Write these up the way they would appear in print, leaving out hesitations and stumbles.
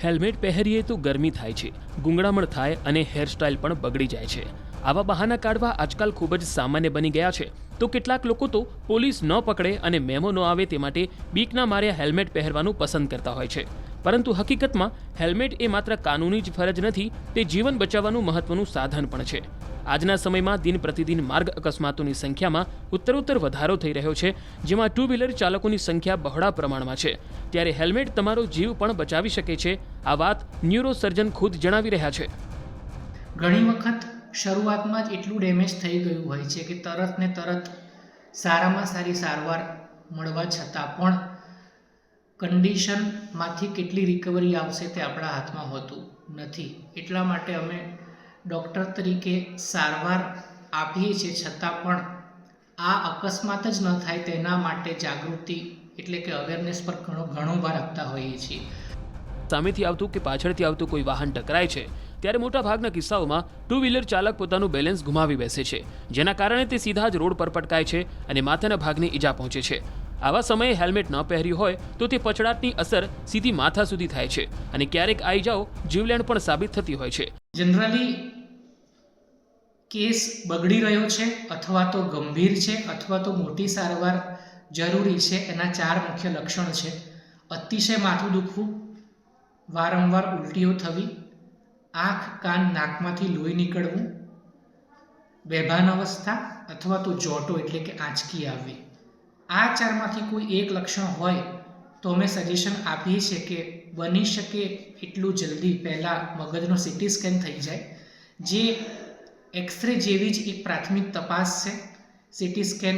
Helmet પહેરીએ તો ગરમી થાય છે, ગુંગળામણ થાય અને હેરસ્ટાઇલ પણ બગડી જાય છે। આવા બહાના કાઢવા આજકાલ ખૂબ જ સામાન્ય બની ગયા છે। તો કેટલાક લોકો તો પોલીસ ન પકડે અને મેમો ન આવે તે માટે બીકના માર્યા હેલ્મેટ પહેરવાનું પસંદ કરતા હોય છે, પરંતુ હકીકતમાં હેલ્મેટ એ માત્ર કાનૂની જ ફરજ નથી, તે જીવન બચાવવાનું મહત્વનું સાધન પણ છે। આજના સમયમાં દિન પ્રતિદિન માર્ગ અકસ્માતોની સંખ્યામાં ઉત્તરોત્તર વધારો થઈ રહ્યો છે, જેમાં ટુ વ્હીલર ચાલકોની સંખ્યા બહોળા પ્રમાણમાં છે। ત્યારે હેલ્મેટ તમારો જીવ પણ બચાવી શકે છે, આ વાત ન્યુરોસર્જન ખુદ જણાવી રહ્યા છે। ઘણી વખત શરૂઆતમાં જ એટલું ડેમેજ થઈ ગયું હોય છે કે તરત ને તરત સારામાં સારી સારવાર મળવા છતાં પણ કન્ડિશનમાંથી કેટલી રિકવરી આવશે તે આપણા હાથમાં હોતું નથી। એટલા માટે અમે ડૉક્ટર તરીકે સારવાર આપીએ છીએ, છતાં પણ આ અકસ્માત જ ન થાય તેના માટે જાગૃતિ એટલે કે અવેરનેસ પર ઘણો ભાર આપતા હોઈએ છીએ। સામેથી આવતું કે પાછળથી આવતું કોઈ વાહન ટકરાય છે ત્યારે મોટાભાગના કિસ્સાઓમાં ટુ વ્હીલર ચાલક પોતાનું બેલેન્સ ગુમાવી બેસે છે, જેના કારણે તે સીધા જ રોડ પર પટકાય છે અને માથાના ભાગને ઈજા પહોંચે છે। આવા સમયે હેલ્મેટ ન પહેર્યું હોય તો તે પછડાટની અસર સીધી માથા સુધી થાય છે અને ક્યારેક આ ઈજાઓ જીવલેણ પણ સાબિત થતી હોય છે। જનરલી કેસ બગડી રહ્યો છે અથવા તો ગંભીર છે અથવા તો મોટી સારવાર જરૂરી છે, એના 4 મુખ્ય લક્ષણ છે। અતિશય માથું દુખવું, વારંવાર ઉલટીઓ થવી, આંખ કાન નાકમાંથી લોહી નીકળવું, બેભાન અવસ્થા અથવા તો જોટો એટલે કે આંચકી આવવી। આ 4માંથી કોઈ એક લક્ષણ હોય તો અમે સજેશન આપીએ છીએ કે બની શકે એટલું જલ્દી પહેલાં મગજનો સીટી સ્કેન થઈ જાય, જે એક્સરે જેવી જ એક પ્રાથમિક તપાસ છે। સીટી સ્કેન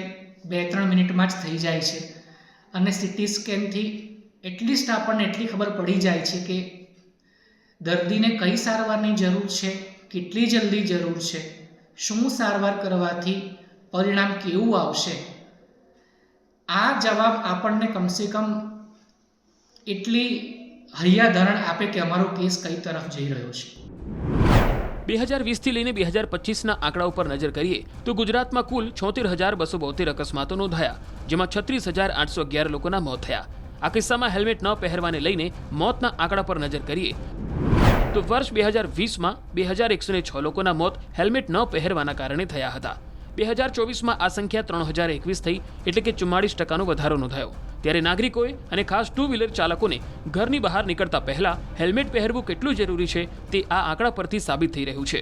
2-3 મિનિટમાં જ થઈ જાય છે અને સીટી સ્કેનથી એટલીસ્ટ આપણને એટલી ખબર પડી જાય છે કે દર્દીને કઈ સારવારની જરૂર છે, કેટલી જલ્દી જરૂર છે, શું સારવાર કરવાથી પરિણામ કેવું આવશે। આ જવાબ આપણને કમસે કમ એટલી હૈયાધરણ આપે કે અમારો કેસ કઈ તરફ જઈ રહ્યો છે। 2020થી લઈને 2025ના આંકડા ઉપર નજર કરીએ તો ગુજરાતમાં કુલ 76,272 અકસ્માતો નોંધાયા, જેમાં 36,811 લોકોના મોત થયા। આ કિસ્સામાં હેલ્મેટ ન પહેરવાને લઈને મોતના આંકડા પર નજર કરીએ તો વર્ષ 2020માં 2,106 લોકોના મોત હેલ્મેટ ન પહેરવાના કારણે થયા હતા। 2024માં આ સંખ્યા 3,021 થઈ, એટલે કે 44% વધારો નોંધાયો। ત્યારે નાગરિકોએ અને ખાસ ટુ વ્હીલર ચાલકોને ઘરની બહાર નીકળતા પહેલા હેલ્મેટ પહેરવું કેટલું જરૂરી છે તે આ આંકડા પરથી સાબિત થઈ રહ્યું છે।